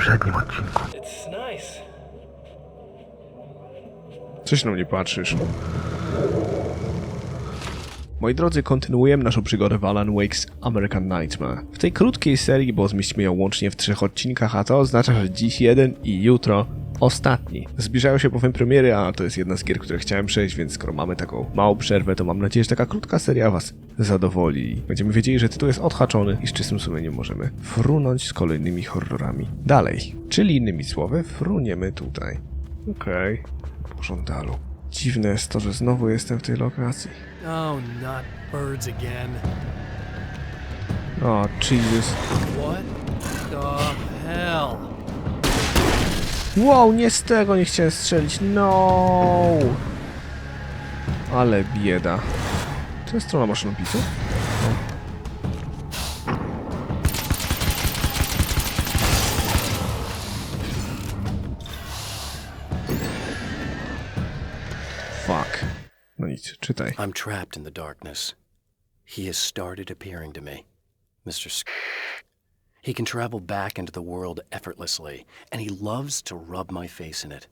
poprzednim odcinku. Coś na mnie patrzysz. Moi drodzy, kontynuujemy naszą przygodę w Alan Wake's American Nightmare. W tej krótkiej serii, bo zmieścimy ją łącznie w 3 odcinkach, a to oznacza, że dziś jeden i jutro ostatni. Zbliżają się bowiem premiery, a to jest jedna z gier, które chciałem przejść, więc skoro mamy taką małą przerwę, to mam nadzieję, że taka krótka seria was zadowoli. Będziemy wiedzieli, że tytuł jest odhaczony i z czystym sumieniem możemy frunąć z kolejnymi horrorami dalej. Czyli innymi słowy, fruniemy tutaj. Okej. Po żądalu. Dziwne jest to, że znowu jestem w tej lokacji. Oh, not birds again. O, Jesus. What the hell? Wow, nie z tego nie chciałem strzelić. No. Ale bieda. To jest strona maszynopisu? Fuck. No nic, czytaj. I'm trapped in the darkness. He has started appearing to me. He can travel back into the world effortlessly, and he loves to rub my face in it.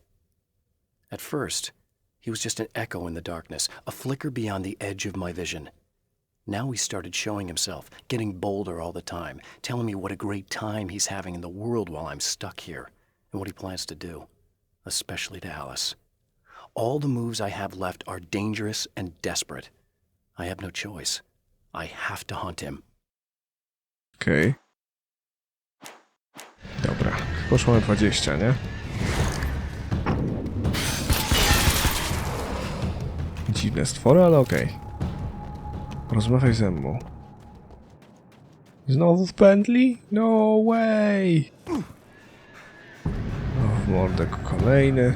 At first, he was just an echo in the darkness, a flicker beyond the edge of my vision. Now he started showing himself, getting bolder all the time, telling me what a great time he's having in the world while I'm stuck here, and what he plans to do, especially to Alice. All the moves I have left are dangerous and desperate. I have no choice. I have to hunt him. Okej. Dobra, poszło na 20, nie? Dziwne stwory, ale okej. Rozmawiaj ze mną. Znowu w pętli? No way! O, w mordę kolejny.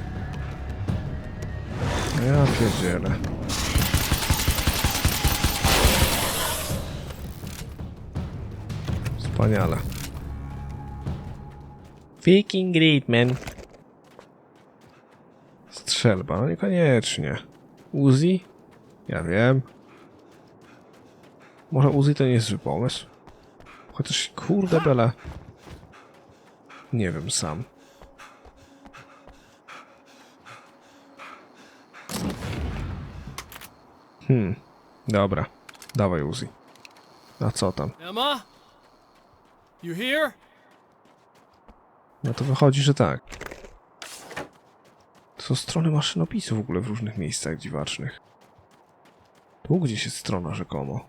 Ja pierdzielę. Wspaniale. Fucking great, man. Strzelba, no niekoniecznie. Uzi? Ja wiem. Może Uzi to nie jest zły pomysł. Chociaż kurde bele. Nie wiem sam. Dobra. Dawaj Uzi. A co tam? Emma? You here? No to wychodzi, że tak. To są strony maszynopisu w ogóle w różnych miejscach dziwacznych. Tu gdzieś jest strona rzekomo.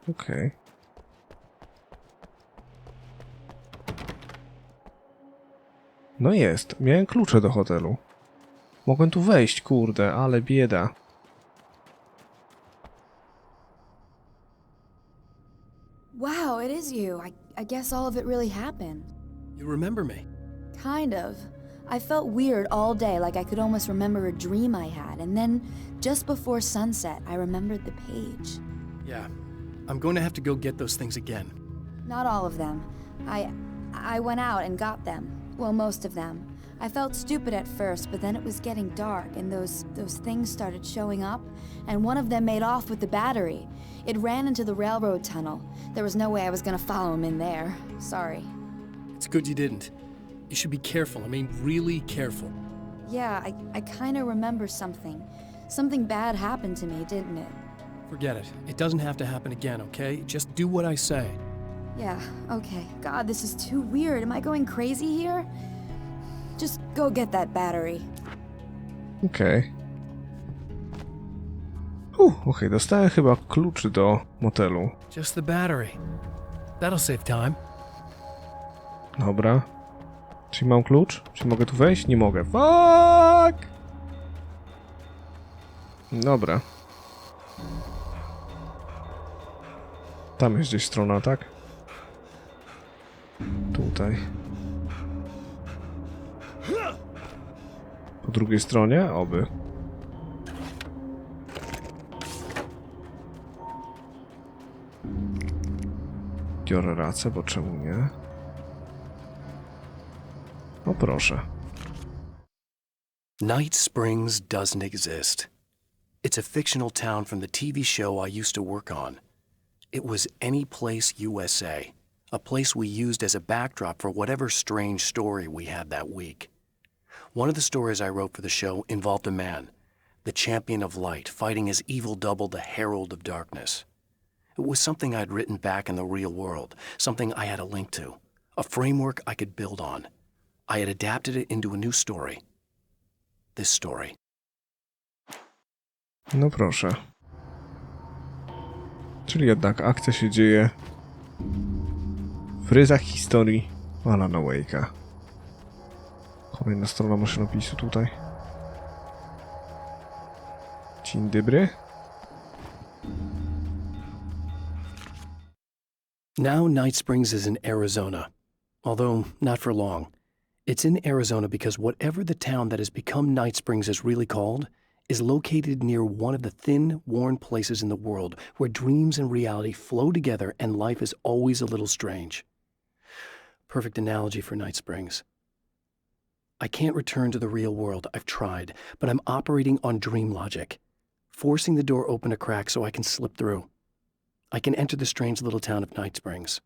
Okej. No jest. Miałem klucze do hotelu. Mogłem tu wejść, kurde, ale bieda. Wow, it is you. I guess all of it really happened. You remember me? Kind of. I felt weird all day, like I could almost remember a dream I had, and then just before sunset, I remembered the page. Yeah. I'm going to have to go get those things again. Not all of them. I went out and got them. Well, most of them. I felt stupid at first, but then it was getting dark, and those things started showing up, and one of them made off with the battery. It ran into the railroad tunnel. There was no way I was gonna follow him in there. Sorry. It's good you didn't. You should be careful. I mean, really careful. Yeah, I kind of remember something. Something bad happened to me, didn't it? Forget it. It doesn't have to happen again, okay? Just do what I say. Yeah, okay. God, this is too weird. Am I going crazy here? Just go get that battery. Okej. Okej, dostałem chyba klucz do motelu. Just the battery. That'll save time. Dobra. Czyli mam klucz? Czy mogę tu wejść? Nie mogę. Fuck! Dobra. Tam jest gdzieś strona, tak? Tutaj. Po drugiej stronie? Oby. Biorę racę, bo czemu nie? O proszę. Night Springs doesn't exist. It's a fictional town from the TV show I used to work on. It was Any Place USA, a place we used as a backdrop for whatever strange story we had that week. One of the stories I wrote for the show involved a man, the champion of light, fighting his evil double, the herald of darkness. It was something I'd written back in the real world, something I had a link to, a framework I could build on. I had adapted it into a new story. This story. No proszę. Czyli jednak akcja się dzieje w ryzach historii Alana Wake'a. Kolejna strona maszynopisu tutaj. Dzień dobry. Now Night Springs is in Arizona, although not for long. It's in Arizona because whatever the town that has become Night Springs is really called is located near one of the thin, worn places in the world where dreams and reality flow together and life is always a little strange. Perfect analogy for Night Springs. I can't return to the real world, I've tried, but I'm operating on dream logic, forcing the door open a crack so I can slip through. I can enter the strange little town of Night Springs.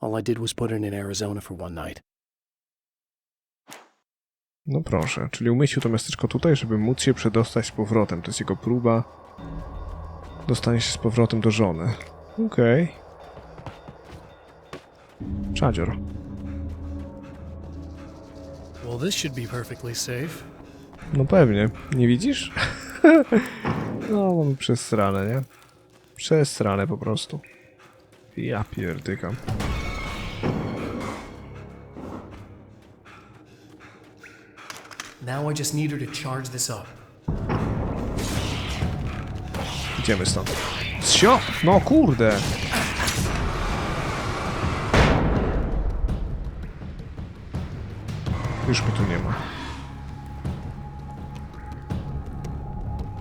All I did was put it in Arizona for one night. No proszę, czyli umieścił to miasteczko tutaj, żeby móc się przedostać z powrotem. To jest jego próba dostania się z powrotem do żony. Okej. Czadzior. Well, this should be perfectly safe. No pewnie. Nie widzisz? No, mamy przesrane, nie? Przesrane po prostu. Ja pierdykam. Now I just need her to charge this up. Idziemy stąd. Sio! No kurde! Już mnie tu nie ma.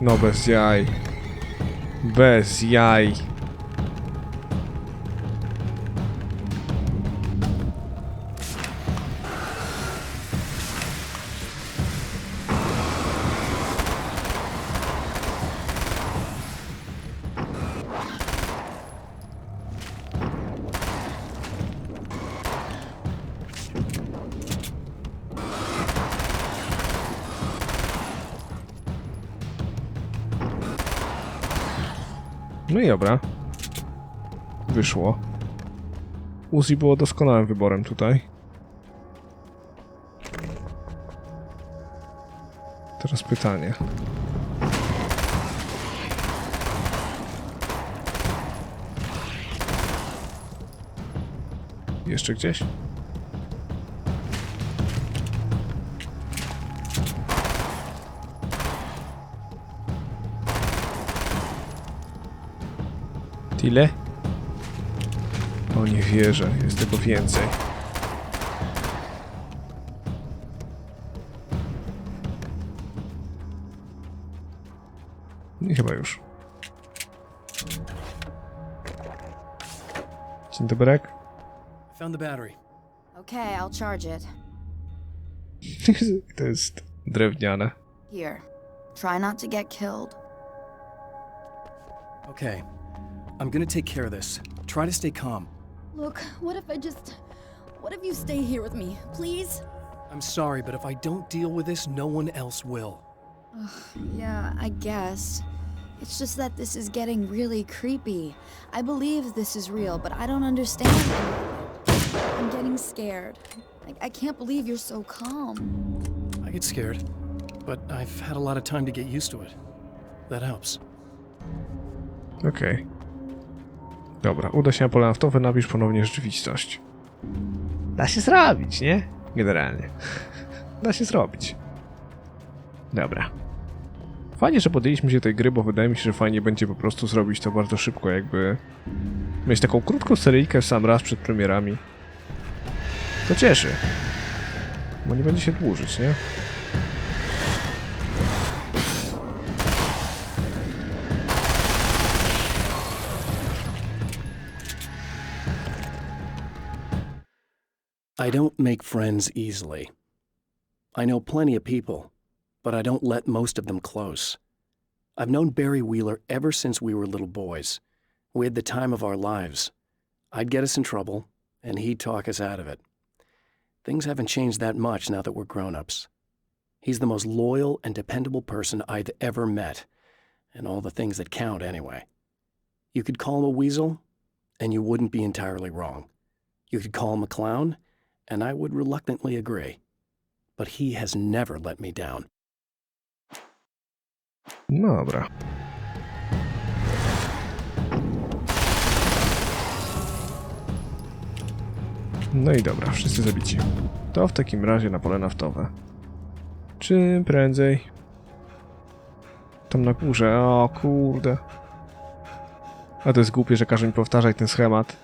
No bez jaj. Bez jaj. No i dobra. Wyszło. Uzi było doskonałym wyborem tutaj. Teraz pytanie. Jeszcze gdzieś? Tyle? O, nie wierzę, jest tego więcej. I chyba już. Dzień dobry. Found the battery. Okay, I'll charge it. To jest drewniane. Here. Try not to get killed. Okay, I'm gonna take care of this. Try to stay calm. Look, what if you stay here with me, please? I'm sorry, but if I don't deal with this, no one else will. Yeah, I guess. It's just that this is getting really creepy. I believe this is real, but I don't understand. I'm getting scared. I can't believe you're so calm. I get scared, but I've had a lot of time to get used to it. That helps. Okej. Dobra, uda się na pole naftowe, napisz ponownie rzeczywistość. Da się zrobić, nie? Generalnie. Da się zrobić. Dobra. Fajnie, że podjęliśmy się tej gry, bo wydaje mi się, że fajnie będzie po prostu zrobić to bardzo szybko, jakby mieć taką krótką seryjkę w sam raz przed premierami. To cieszy. Bo nie będzie się dłużyć, nie? I don't make friends easily. I know plenty of people, but I don't let most of them close. I've known Barry Wheeler ever since we were little boys. We had the time of our lives. I'd get us in trouble, and he'd talk us out of it. Things haven't changed that much now that we're grown-ups. He's the most loyal and dependable person I've ever met, and all the things that count anyway. You could call him a weasel, and you wouldn't be entirely wrong. You could call him a clown, and I would reluctantly agree. But he has never let me down. Dobra. No i dobra, wszyscy zabici. To w takim razie na pole naftowe. Czym prędzej. Tam na górze, o kurde. A to jest głupie, że każe mi powtarzać ten schemat.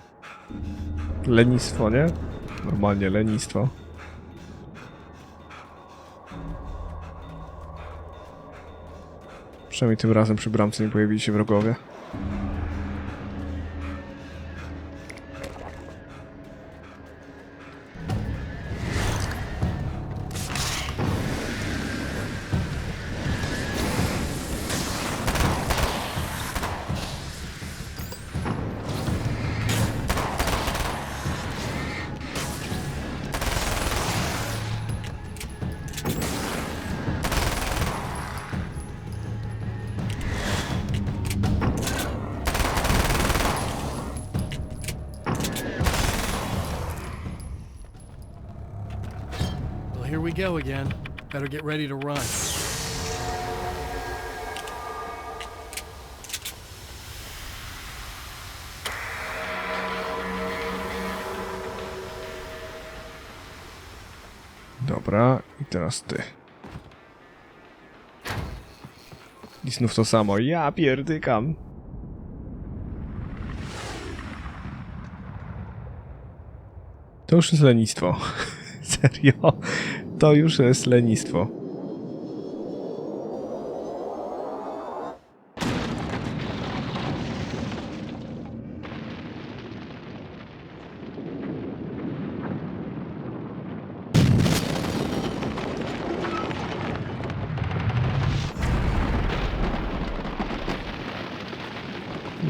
Lenistwo, nie? Normalnie lenistwo. Przynajmniej tym razem przy bramce nie pojawili się wrogowie. Here we go again. Better get ready to run. Dobra, i teraz ty. I znów to samo. Ja pierdykam. To już jest lenistwo. Serio? To już jest lenistwo.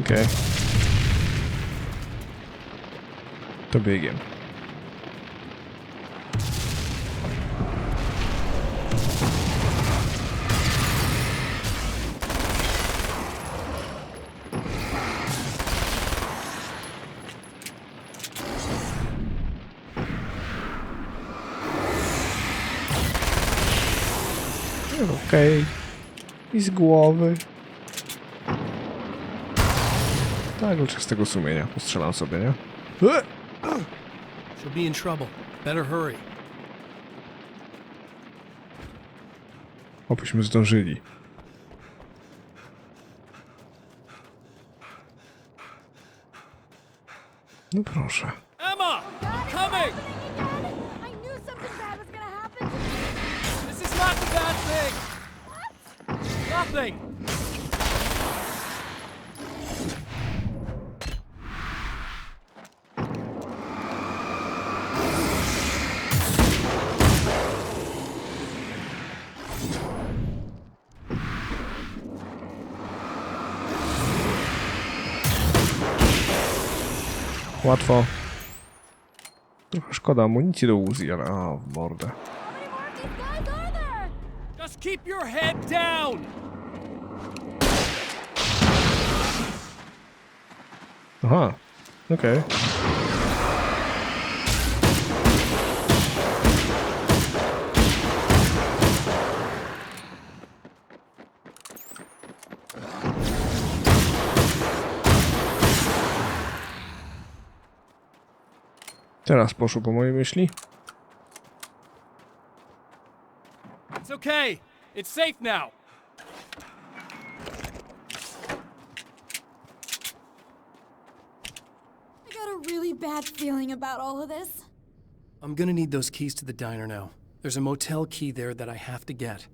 Okej. To biegiem. Okej. I z głowy. Tak, leczę z tego sumienia. Postrzelam sobie, nie? She'll be in trouble. Better hurry. Obyśmy zdążyli. No proszę. Emma! I'm coming! I knew something bad was gonna happen to me. This is not the bad thing! Nothing! Łatwo. Trochę szkoda amunicji do Uzi, ale o, w mordę. Just keep your head down! Aha, okej. Teraz poszło po mojej myśli. It's okay. It's safe now. I got a really bad feeling about all of this. I'm gonna need those keys to the diner now. There's a motel key there that I have to get.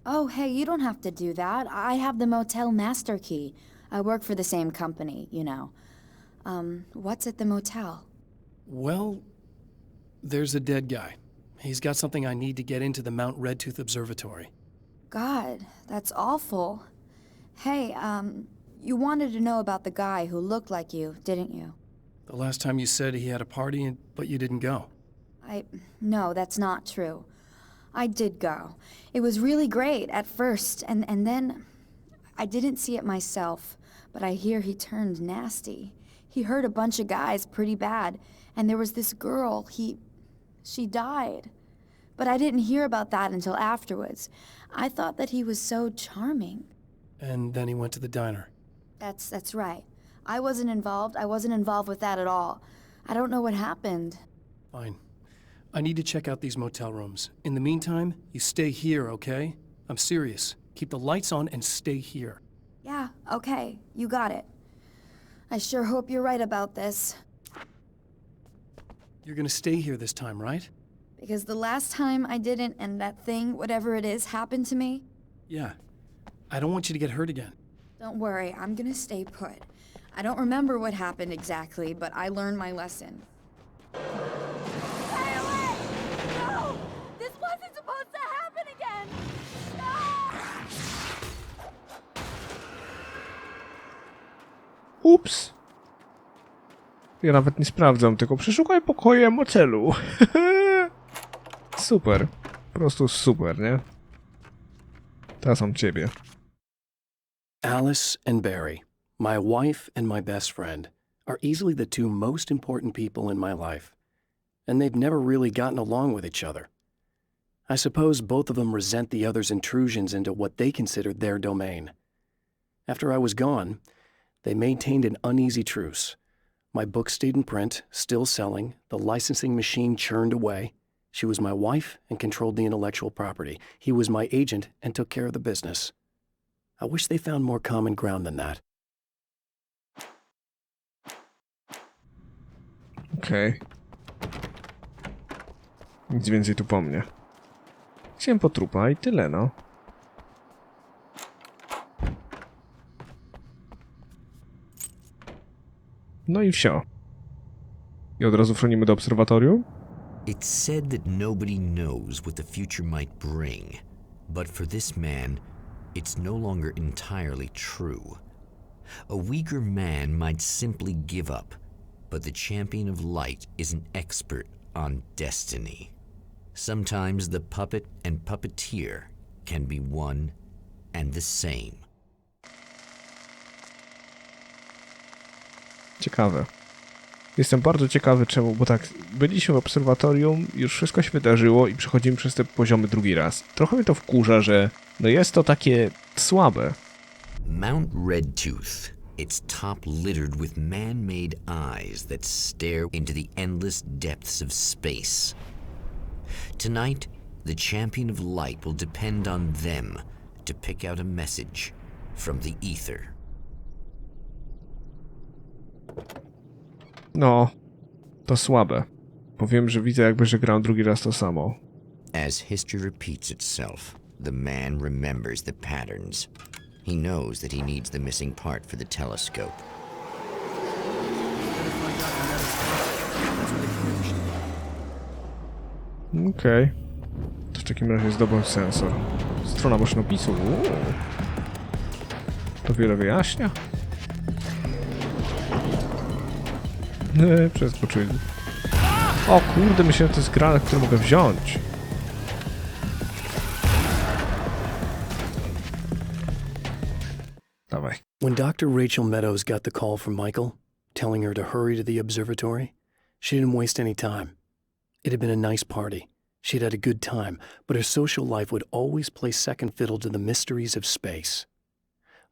Oh, hey, you don't have to do that. I have the motel master key. I work for the same company, you know. What's at the motel? Well, there's a dead guy. He's got something I need to get into the Mount Redtooth Observatory. God, that's awful. Hey, You wanted to know about the guy who looked like you, didn't you? The last time you said he had a party, but you didn't go. No, that's not true. I did go. It was really great at first, and then I didn't see it myself, but I hear he turned nasty. He hurt a bunch of guys pretty bad, and there was this girl, she died. But I didn't hear about that until afterwards. I thought that he was so charming. And then he went to the diner. That's right. I wasn't involved with that at all. I don't know what happened. Fine. I need to check out these motel rooms. In the meantime, you stay here, okay? I'm serious. Keep the lights on and stay here. Yeah, okay. You got it. I sure hope you're right about this. You're gonna stay here this time, right? Because the last time I didn't, and that thing, whatever it is, happened to me. Yeah. I don't want you to get hurt again. Don't worry, I'm gonna stay put. I don't remember what happened exactly, but I learned my lesson. Stay away! No! This wasn't supposed to happen again! No! Ups. Ja nawet nie sprawdzam, tylko przeszukaj pokoje motelu. Super. Po prostu super, nie? Teraz mam ciebie. Alice and Barry, my wife and my best friend, are easily the two most important people in my life, and they've never really gotten along with each other. I suppose both of them resent the other's intrusions into what they considered their domain. After I was gone, they maintained an uneasy truce. My book stayed in print, still selling, the licensing machine churned away. She was my wife and controlled the intellectual property. He was my agent and took care of the business. I wish they found more common ground than that. Okej. Nic więcej tu po mnie. Chciałem po trupa i tyle, no. No i wsio. I od razu fronimy do obserwatorium? It's said that nobody knows what the future might bring, but for this man, it's no longer entirely true. A weaker man might simply give up, but the champion of light is an expert on destiny. Sometimes the puppet and puppeteer can be one and the same. Ciekawe. Jestem bardzo ciekawy czemu, bo tak, byliśmy w obserwatorium, już wszystko się wydarzyło i przechodzimy przez te poziomy drugi raz. Trochę mnie to wkurza, że no jest to takie słabe. Mount Redtooth, its top littered with man-made eyes that stare into the endless depths of space. Tonight, the champion of light will depend on them to pick out a message from the ether. No, to słabe. Powiem, że widzę jakby, że gram drugi raz to samo. As history repeats itself, the man remembers the patterns. He knows that he needs the missing part for the telescope. Okej. To w takim razie zdobądź sensor. Strona maszynopisu. To wiele wyjaśnia. Przeskoczyli. O kurde, myślałem, że to jest granat, który mogę wziąć. Dawaj. When Dr. Rachel Meadows got the call from Michael, telling her to hurry to the observatory, she didn't waste any time. It had been a nice party. She'd had a good time, but her social life would always play second fiddle to the mysteries of space.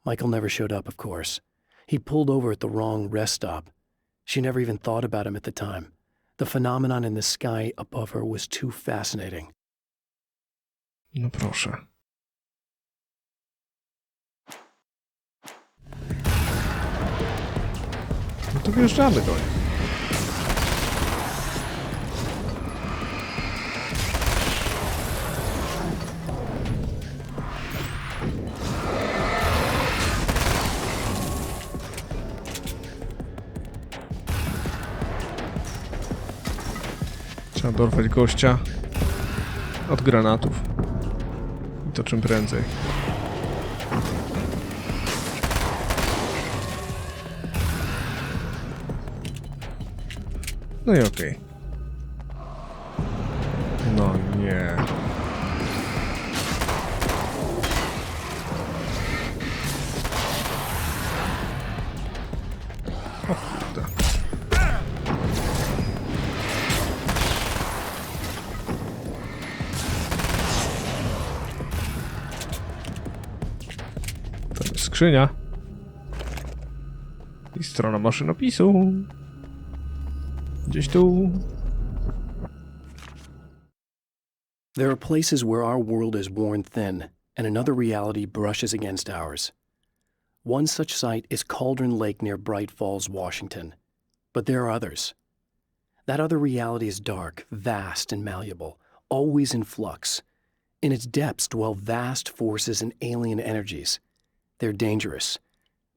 Michael never showed up, of course. He pulled over at the wrong rest stop. She never even thought about him at the time. The phenomenon in the sky above her was too fascinating. No proszę. No to wjeżdżamy do nich. Trzeba dorwać gościa od granatów. I to czym prędzej. No i okej. No nie. O kurde. To jest skrzynia. I strona maszynopisu. Gdzieś tu. There are places where our world is worn thin and another reality brushes against ours. One such site is Cauldron Lake near Bright Falls, Washington. But there are others. That other reality is dark, vast, and malleable, always in flux. In its depths dwell vast forces and alien energies. They're dangerous.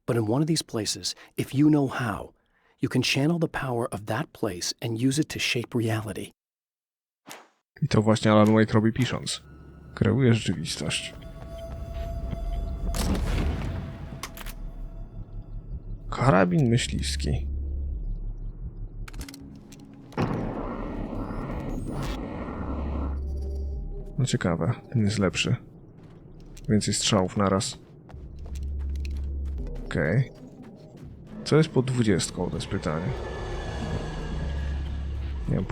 But in one of these places, if you know how, you can channel the power of that place and use it to shape reality. I to właśnie Alan Wake robi pisząc. Kreuje rzeczywistość. Karabin myśliwski. No ciekawe, ten jest lepszy. Więcej strzałów naraz. Okej. Co jest pod 20? To jest pytanie. Nie mam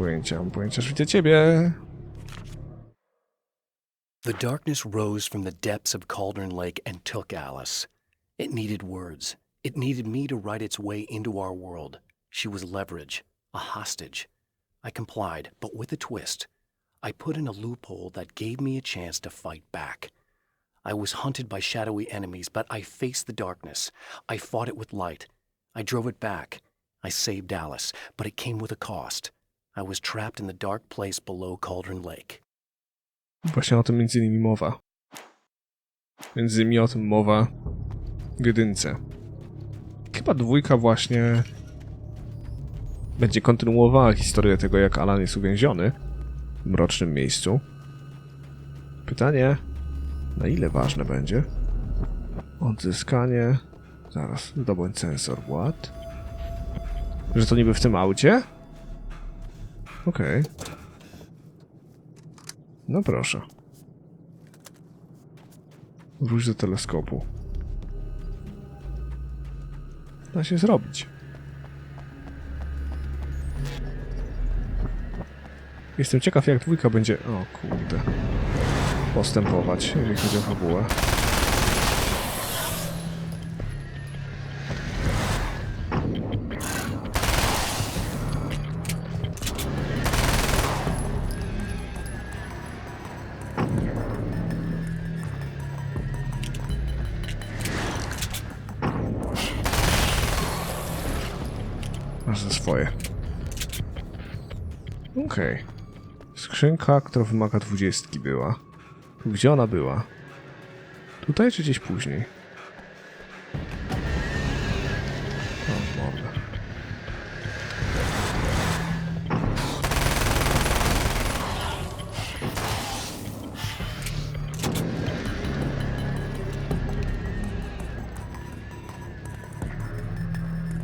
pojęcia, że widzę ciebie. The darkness rose from the depths of Cauldron Lake and took Alice. It needed words. It needed me to write its way into our world. She was leverage, a hostage. I complied, but with a twist. I put in a loophole that gave me a chance to fight back. I was hunted by shadowy enemies, but I faced the darkness. I fought it with light. I drove it back. I saved Alice, but it came with a cost. I was trapped in the dark place below Cauldron Lake. Właśnie o tym między innymi mowa. Między innymi o tym mowa w jedynce. Chyba dwójka właśnie będzie kontynuowała historię tego, jak Alan jest uwięziony w mrocznym miejscu. Pytanie, na ile ważne będzie? Odzyskanie... Zaraz, zdobądź sensor. What? Że to niby w tym aucie? Okej. No proszę. Wróć do teleskopu. Da się zrobić. Jestem ciekaw, jak dwójka będzie... O kurde. Postępować, jeżeli chodzi o fabułę. Masz za swoje. Okej. Skrzynka, która wymaga 20 była. Gdzie ona była? Tutaj czy gdzieś później? O, morda.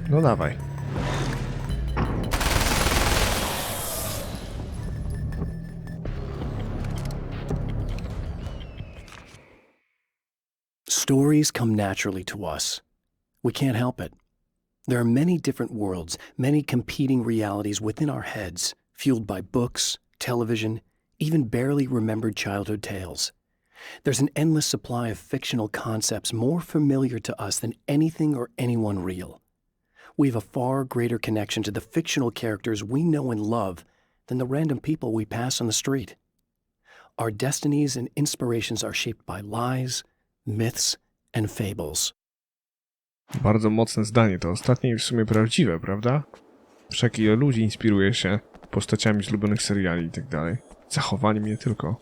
No dawaj. Stories come naturally to us. We can't help it. There are many different worlds, many competing realities within our heads, fueled by books, television, even barely remembered childhood tales. There's an endless supply of fictional concepts more familiar to us than anything or anyone real. We have a far greater connection to the fictional characters we know and love than the random people we pass on the street. Our destinies and inspirations are shaped by lies, myths and fables. Bardzo mocne zdanie, to ostatnie i w sumie prawdziwe, prawda? Wszak ile ludzi inspiruje się postaciami z ulubionych seriali i tak dalej. Zachowaniem nie tylko.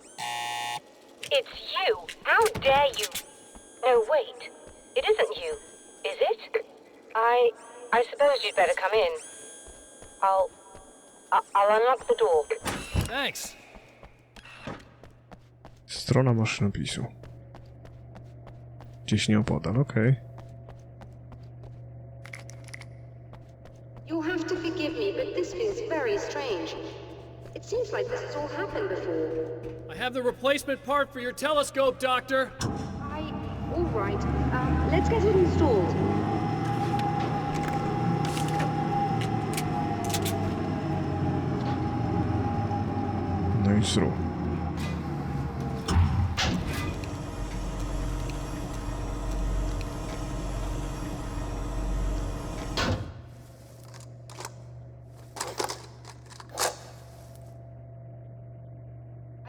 It's you! How dare you! No, wait. It isn't you, is it? I suppose you'd better come in. I'll unlock the door. Thanks. Strona maszynopisu. Gdzieś nieopodal, okej. You have to forgive forgive me, but this feels very strange. It seems like this has all happened before. I have the replacement part for your telescope, Doctor. All right. Let's get it installed. No i zrób.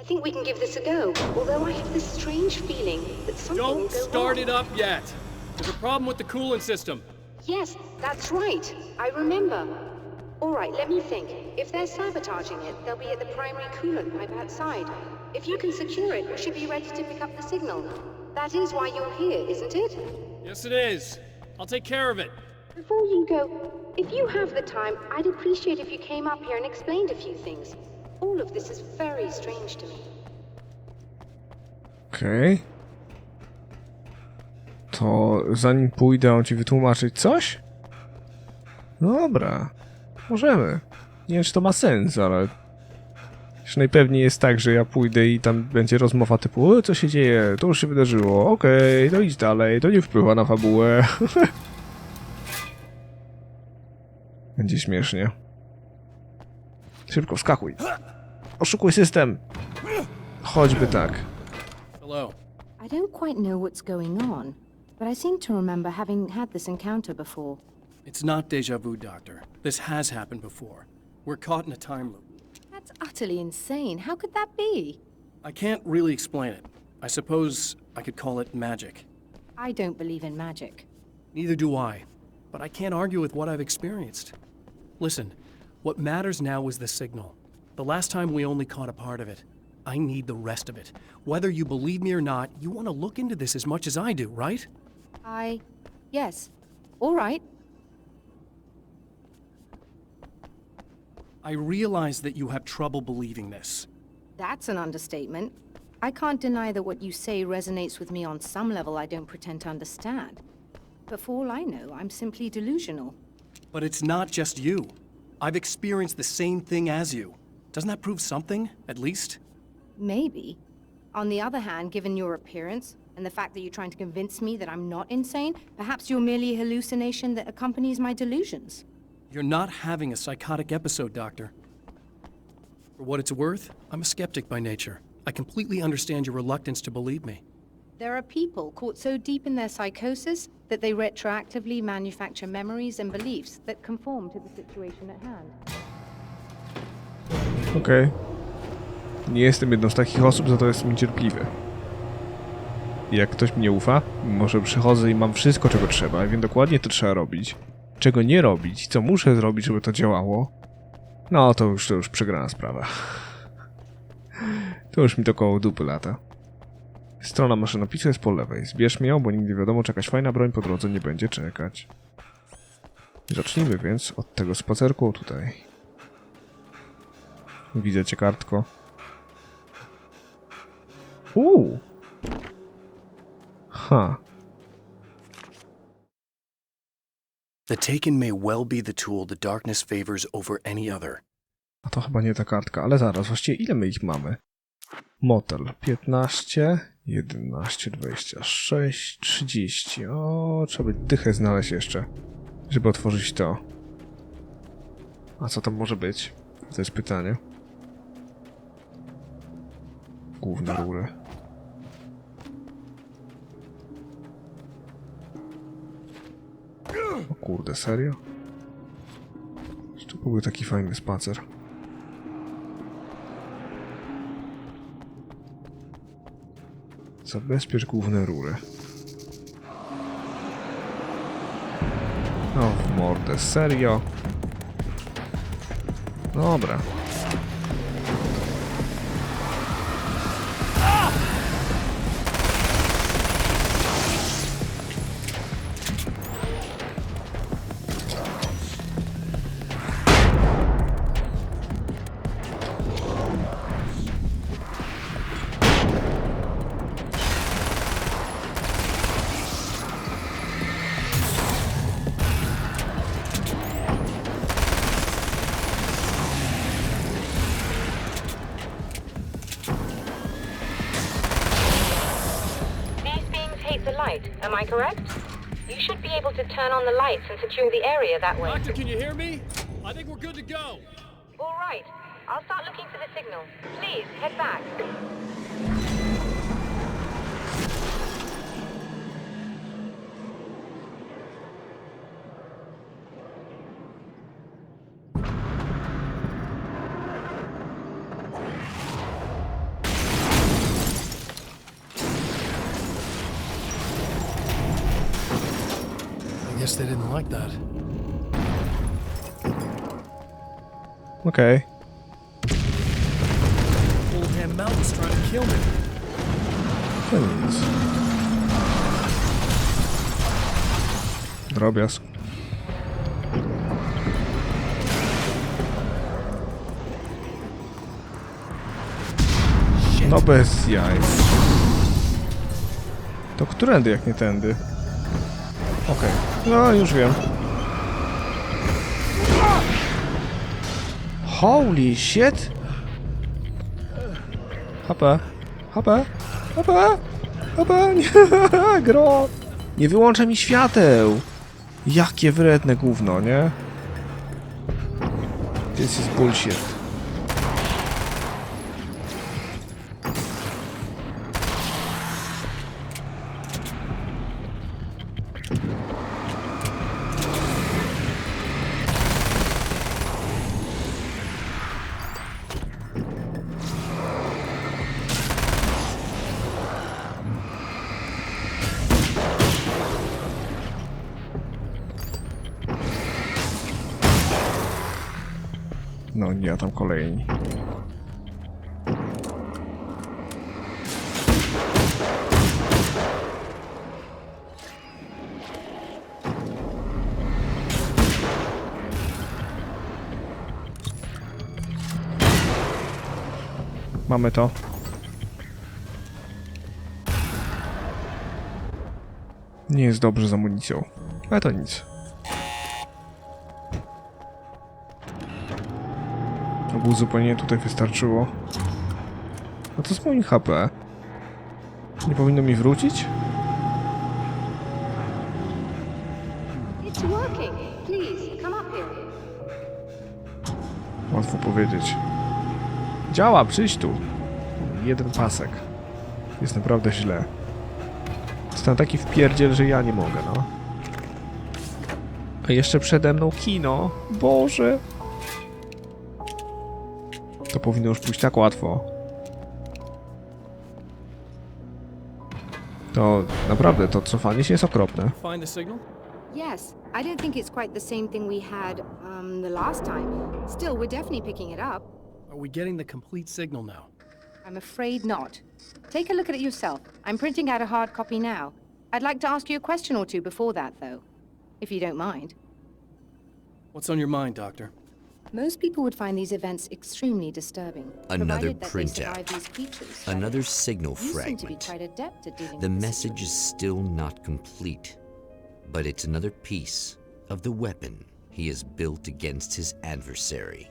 I think we can give this a go, although I have this strange feeling that something will Don't go start wrong. it up yet. There's a problem with the coolant system. Yes, that's right. I remember. All right, let me think. If they're sabotaging it, they'll be at the primary coolant pipe outside. If you can secure it, we should be ready to pick up the signal. That is why you're here, isn't it? Yes, it is. I'll take care of it. Before you go, if you have the time, I'd appreciate if you came up here and explained a few things. All of this is very strange to me. Okej. To zanim pójdę, on ci wytłumaczyć coś? Dobra. Możemy. Nie wiem, czy to ma sens, ale... Już najpewniej jest tak, że ja pójdę i tam będzie rozmowa typu co się dzieje? To już się wydarzyło. Okej, to idź dalej. To nie wpływa na fabułę. Będzie śmiesznie. Szybko, wskakuj. Oszukuj system. Choćby tak. Hello. I don't quite know what's going on, but I seem to remember having had this encounter before. It's not deja vu, Doctor. This has happened before. We're caught in a time loop. That's utterly insane. How could that be? I can't really explain it. I suppose I could call it magic. I don't believe in magic. Neither do I. But I can't argue with what I've experienced. Listen, what matters now is the signal. The last time we only caught a part of it. I need the rest of it. Whether you believe me or not, you want to look into this as much as I do, right? Yes. All right. I realize that you have trouble believing this. That's an understatement. I can't deny that what you say resonates with me on some level I don't pretend to understand. But for all I know, I'm simply delusional. But it's not just you. I've experienced the same thing as you. Doesn't that prove something, at least? Maybe. On the other hand, given your appearance, and the fact that you're trying to convince me that I'm not insane, perhaps you're merely a hallucination that accompanies my delusions. You're not having a psychotic episode, Doctor. For what it's worth, I'm a skeptic by nature. I completely understand your reluctance to believe me. There are people caught so deep in their psychosis that they retroactively manufacture memories and beliefs that conform to the situation at hand. Okej. Nie jestem jedną z takich osób, za to jestem cierpliwy. I jak ktoś mi nie ufa, mimo że przychodzę i mam wszystko, czego trzeba, wiem dokładnie, co trzeba robić, czego nie robić, co muszę zrobić, żeby to działało, no to już przegrana sprawa. To już mi to koło dupy lata. Strona maszynopisu jest po lewej. Zbierzmy ją, bo nigdy wiadomo, czy jakaś fajna broń po drodze nie będzie czekać. Zacznijmy więc od tego spacerku tutaj. Widzę cię, kartko. Ha. The taken may well be the tool the darkness favors over any other. A to chyba nie ta kartka, ale zaraz, właściwie ile my ich mamy? Motel 15, 11, 26, 30. O, trzeba by dychę znaleźć jeszcze, żeby otworzyć to. A co tam może być? To jest pytanie. Główne rury. O kurde, serio? To byłby taki fajny spacer. Zabezpiecz główne rury. O, w mordę, serio? Dobra. it's a light, am I correct? You should be able to turn on the lights and secure the area that way. Doctor, can you hear me? I think we're good to go. All right. I'll start looking for the signal. Please, head back. I guess they didn't like that. Okej. Old Ham Mountain's trying to kill me. To nic. Drobiazg. No bez jaj. To którędy, jak nie tędy? Okej. No, już wiem. Holy shit! HP. HP. HP. HP. Nie. Gro. Nie wyłącza mi świateł. Jakie wredne gówno, nie? This is bullshit. No nie, tam kolejni. Mamy to. Nie jest dobrze z amunicją, ale to nic. Zupełnie tutaj wystarczyło. A co z moim HP? Nie powinno mi wrócić? It's working. Please, come up here. Łatwo powiedzieć. Działa, przyjdź tu. Jeden pasek. Jest naprawdę źle. Jestem taki wpierdziel, że ja nie mogę, no. A jeszcze przede mną kino. Boże. To powinno już pójść tak łatwo. To naprawdę, to cofanie się jest okropne. Find the signal? Yes, I don't think it's quite the same thing we had, the last time. Still, we're definitely picking it up. Are we getting the complete signal now? I'm afraid not. Take a look at it yourself. I'm printing out a hard copy now. I'd like to ask you a question or two before that, though, if you don't mind. What's on your mind, Doctor? Most people would find these events extremely disturbing. Another provided that they survive printout. these creatures. Another signal You seem to be fragment. quite adept at dealing The with message is still not complete, but it's another piece of the weapon he has built against his adversary.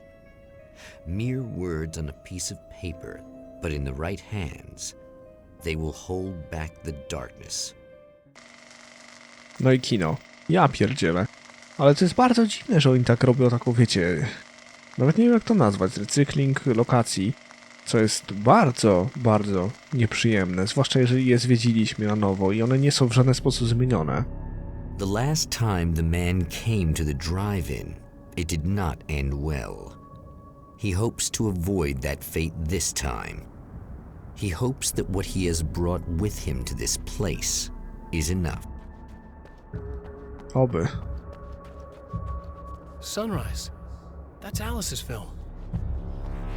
Mere words on a piece of paper, but in the right hands, they will hold back the darkness. No i kino. Ja pierdzielę. Ale to jest bardzo dziwne, że oni tak robią taką, wiecie... Nawet nie wiem jak to nazwać. Recykling lokacji. Co jest bardzo, bardzo nieprzyjemne. Zwłaszcza jeżeli je zwiedziliśmy na nowo i one nie są w żaden sposób zmienione. The last time the man came to the drive-in, it did not end well. He hopes to avoid that fate this time. He hopes that what he has brought with him to this place is enough. Oby. Sunrise. That's Alice's film.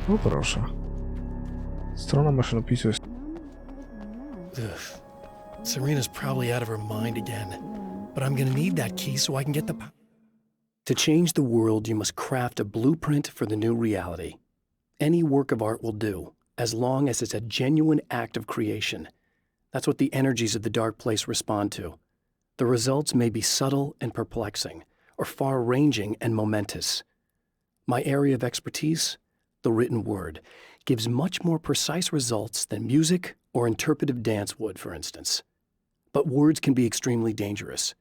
No proszę. Strona maszynopisu jest... Ugh. Serena's probably out of her mind again. But I'm gonna need that key so I can get the To change the world, you must craft a blueprint for the new reality. Any work of art will do, as long as it's a genuine act of creation. That's what the energies of the dark place respond to. The results may be subtle and perplexing, or far-ranging and momentous. My area of expertise, the written word, gives much more precise results than music or interpretive dance would, for instance. But words can be extremely dangerous.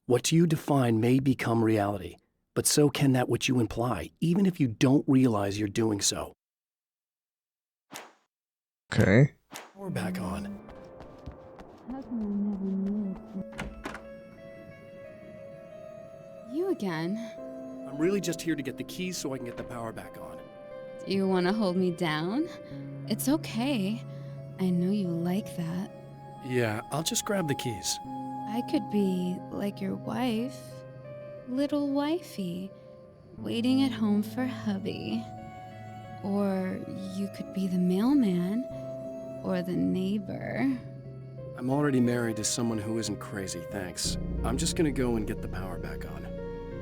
What you define may become reality, but so can that which you imply, even if you don't realize you're doing so. Okej. We're back on. How can I never knew? You again? I'm really just here to get the keys so I can get the power back on. Do you want to hold me down? It's okay. I know you like that. Yeah, I'll just grab the keys. I could be like your wife, little wifey, waiting at home for hubby. Or you could be the mailman, or the neighbor. I'm already married to someone who isn't crazy, thanks. I'm just gonna go and get the power back on.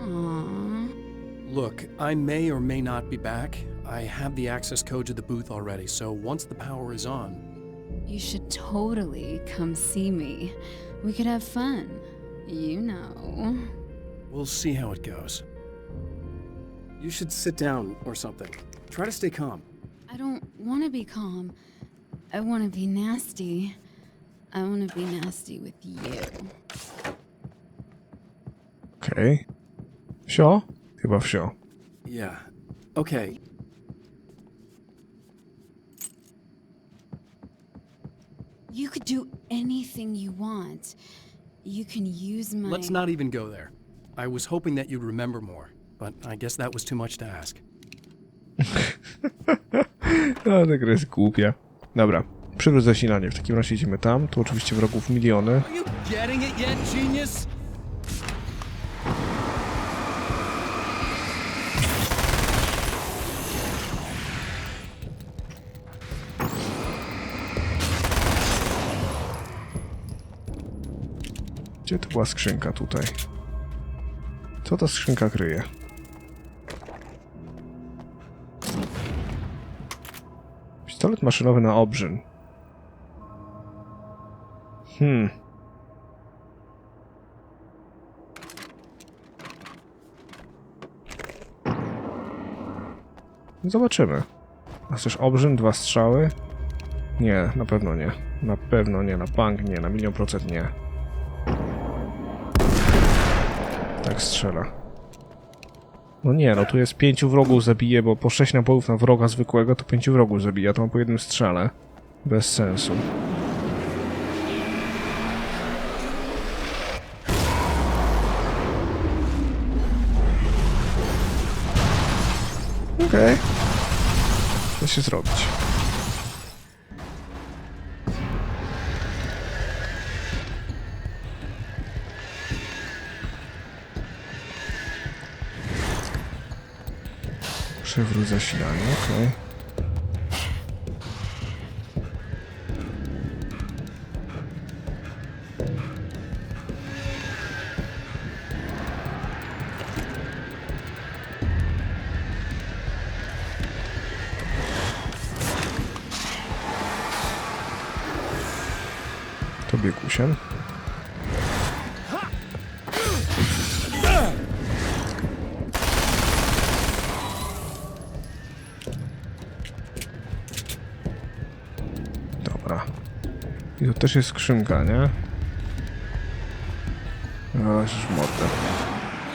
Aww. Look, I may or may not be back. I have the access code to the booth already, so once the power is on... You should totally come see me. We could have fun. You know. We'll see how it goes. You should sit down or something. Try to stay calm. I don't want to be calm. I want to be nasty. I want to be nasty with you. Okej. Wsio? Chyba wsio. Yeah. Okay. You could do anything you want. You can use my... Let's not even go there. I was hoping that you'd remember more, but I guess that was too much to ask. No, ta gra jest głupia. Dobra, przywróć zasilanie. W takim razie idziemy tam. Tu oczywiście wrogów miliony. Are you getting it yet, genius? Gdzie to była skrzynka tutaj? Co ta skrzynka kryje? Pistolet maszynowy na obrzyn. Zobaczymy. A chcesz obrzyn? 2 strzały? Nie, na pewno nie. Na pewno nie, na bank nie, na 100% nie. Tak strzela. No nie, no tu jest 5 wrogów zabije, bo po 6 nabojów na wroga zwykłego to 5 wrogów zabija, to mam po jednym strzale. Bez sensu. Okej. Co się zrobić? Przywróć zasilanie, okej. To biegusiem. I tu też jest skrzynka, nie? O, już mordę.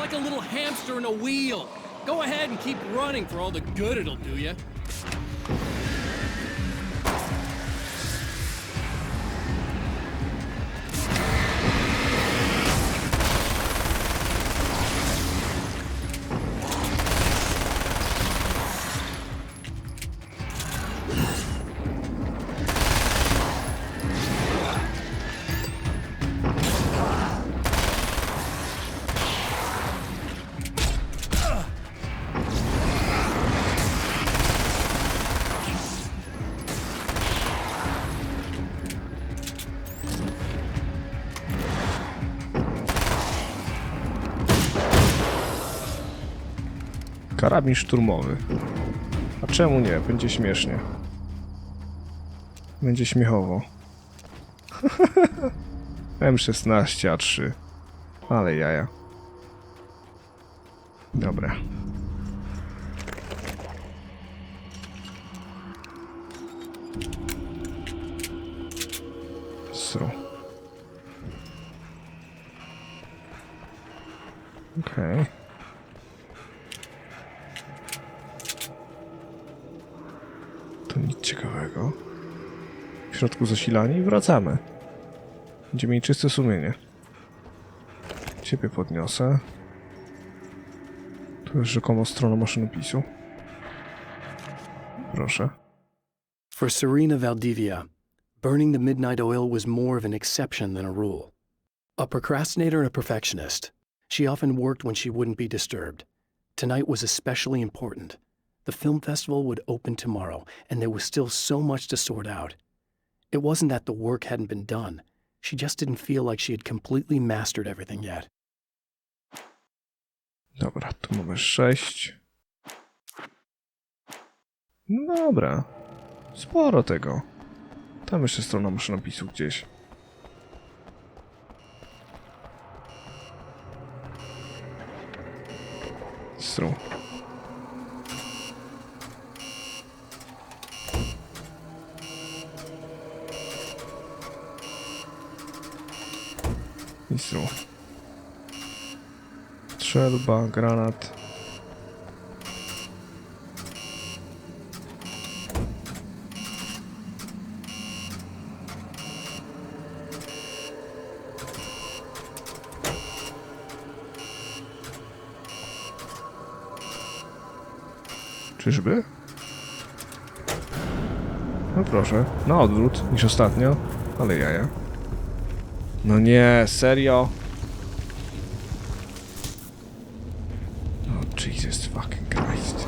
Like a little hamster in a wheel. Go ahead and keep running for all the good it'll do you. Karabin szturmowy. A czemu nie? Będzie śmiesznie. Będzie śmiechowo. M16A3. Ale jaja. Dobra. So. Okej. To nic ciekawego. W środku zasilanie i wracamy. Będziemy mieć czyste sumienie. Ciebie podniosę. Tu jest rzekomo strona maszynopisu. Proszę. For Serena Valdivia, burning the midnight oil was more of an exception than a rule. A procrastinator and a perfectionist, she often worked when she wouldn't be disturbed. Tonight was especially important. The film festival would open tomorrow, and there was still so much to sort out. It wasn't that the work hadn't been done. She just didn't feel like she had completely mastered everything yet. Dobra, tu mamy 6. No dobra. Sporo tego. Tam jeszcze strona maszynopisu gdzieś. Stru. I stru. Strzelba, granat. Czyżby? No proszę, na odwrót niż ostatnio, ale jaja. No nie, serio? Oh, Jesus fucking Christ.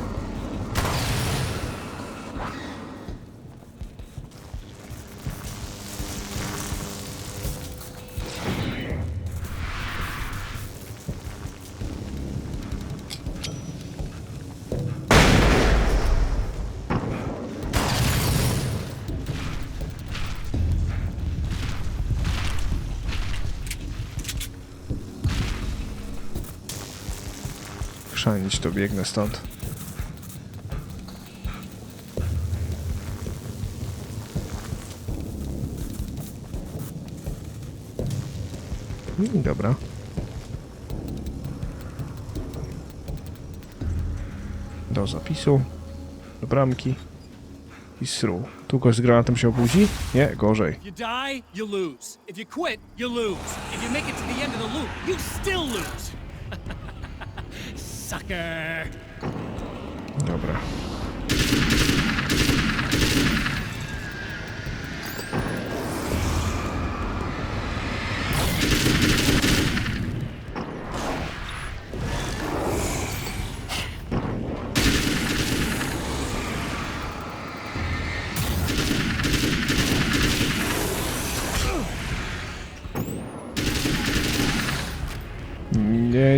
Chrzanić to, biegnę stąd. Dobra. Do zapisu. Do bramki. I sru. Tu gość z granatem się obudzi? Nie, gorzej. If you die, you lose. If you quit, you lose. If you make it to the end of the loop, you still lose. Sucker. Dobra.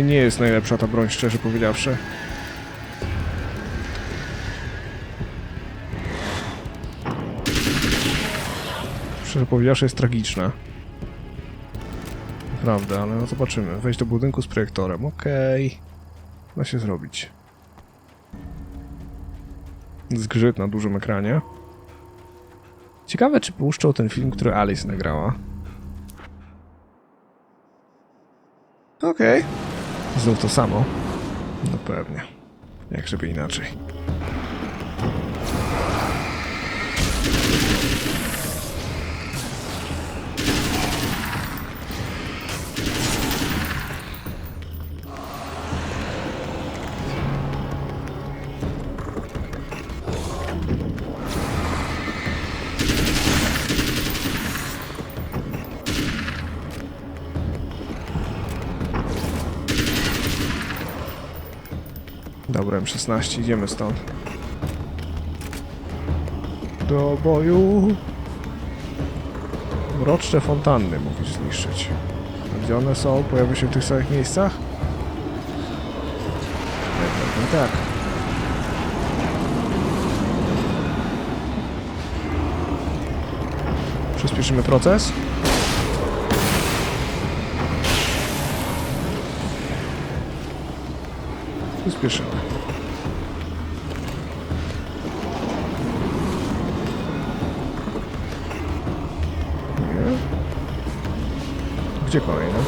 Nie jest najlepsza ta broń, szczerze powiedziawszy. Szczerze powiedziawszy, jest tragiczna. Prawda, ale no zobaczymy. Wejść do budynku z projektorem. Okej. Da się zrobić. Zgrzyt na dużym ekranie. Ciekawe, czy puszczą ten film, który Alice nagrała. Okej. Znów to samo. No pewnie. Jak żeby inaczej. Dobra, M16, idziemy stąd. Do boju! Mroczne fontanny musisz zniszczyć. A gdzie one są? Pojawią się w tych samych miejscach? Nie, tak. Przyspieszymy proces. Przyspieszymy. Nie. Gdzie kolejne?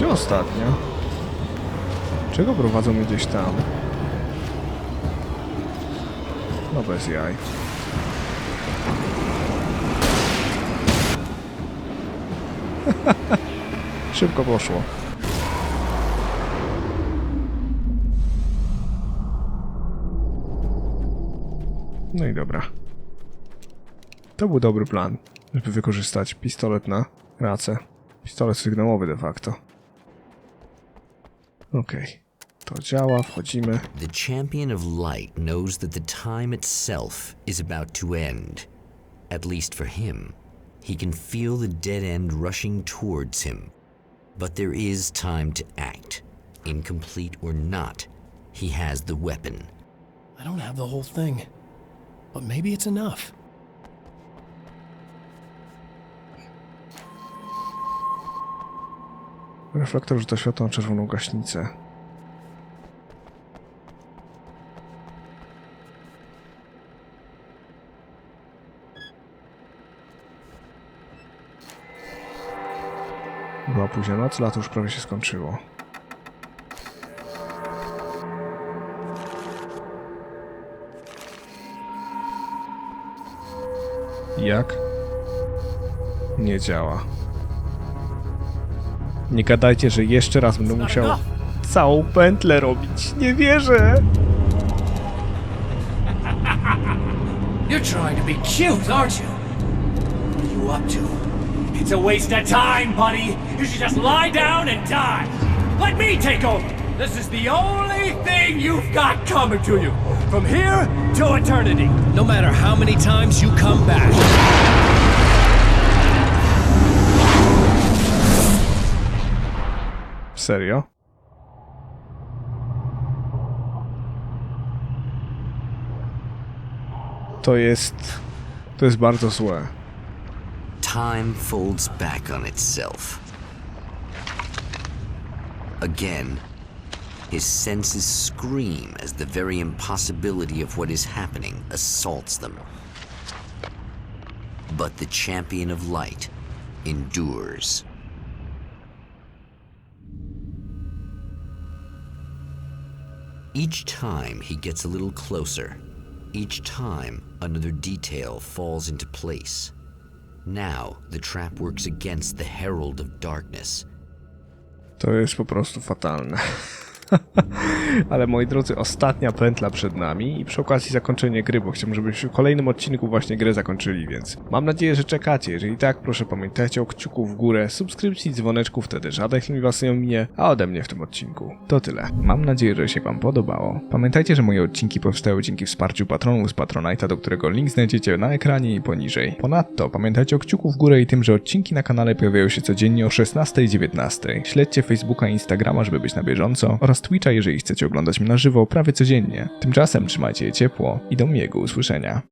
Czy ostatnia? Czego prowadzą mnie gdzieś tam? No bez jaj. Szybko poszło. No i dobra. To był dobry plan, żeby wykorzystać pistolet na racę. Pistolet sygnałowy de facto. Okej. To działa, wchodzimy. The champion of light knows that the time itself is about to end. At least for him. He can feel the dead end rushing towards him. But there is time to act. Incomplete or not, he has the weapon. I don't have the whole thing, but maybe it's enough. Reflektor rzuca światło na czerwoną gaśnicę. Była późna noc, lato już prawie się skończyło. Jak? Nie działa. Nie gadajcie, że jeszcze raz będę musiał całą pętlę robić. Nie wierzę! You're trying to be cute, aren't you? What are you up to? It's a waste of time, buddy. You should just lie down and die. Let me take over. This is the only thing you've got coming to you. From here to eternity. No matter how many times you come back. Serio? To jest bardzo złe. Time folds back on itself. Again, his senses scream as the very impossibility of what is happening assaults them. But the champion of light endures. Each time he gets a little closer. Each time another detail falls into place. Now the trap works against the herald of darkness. To jest po prostu fatalne. Ale moi drodzy, ostatnia pętla przed nami i przy okazji zakończenie gry, bo chciałbym, żebyśmy w kolejnym odcinku właśnie grę zakończyli, więc mam nadzieję, że czekacie. Jeżeli tak, proszę pamiętajcie o kciuku w górę, subskrypcji, dzwoneczku, wtedy żaden film was nie ominie, a ode mnie w tym odcinku to tyle. Mam nadzieję, że się wam podobało. Pamiętajcie, że moje odcinki powstają dzięki wsparciu patronów z Patronite'a, do którego link znajdziecie na ekranie i poniżej. Ponadto pamiętajcie o kciuku w górę i tym, że odcinki na kanale pojawiają się codziennie o 16 i 19. Śledźcie Facebooka i Instagrama, żeby być na bieżąco, oraz Twitcha, jeżeli chcecie oglądać mnie na żywo prawie codziennie. Tymczasem trzymajcie je ciepło i do miłego usłyszenia.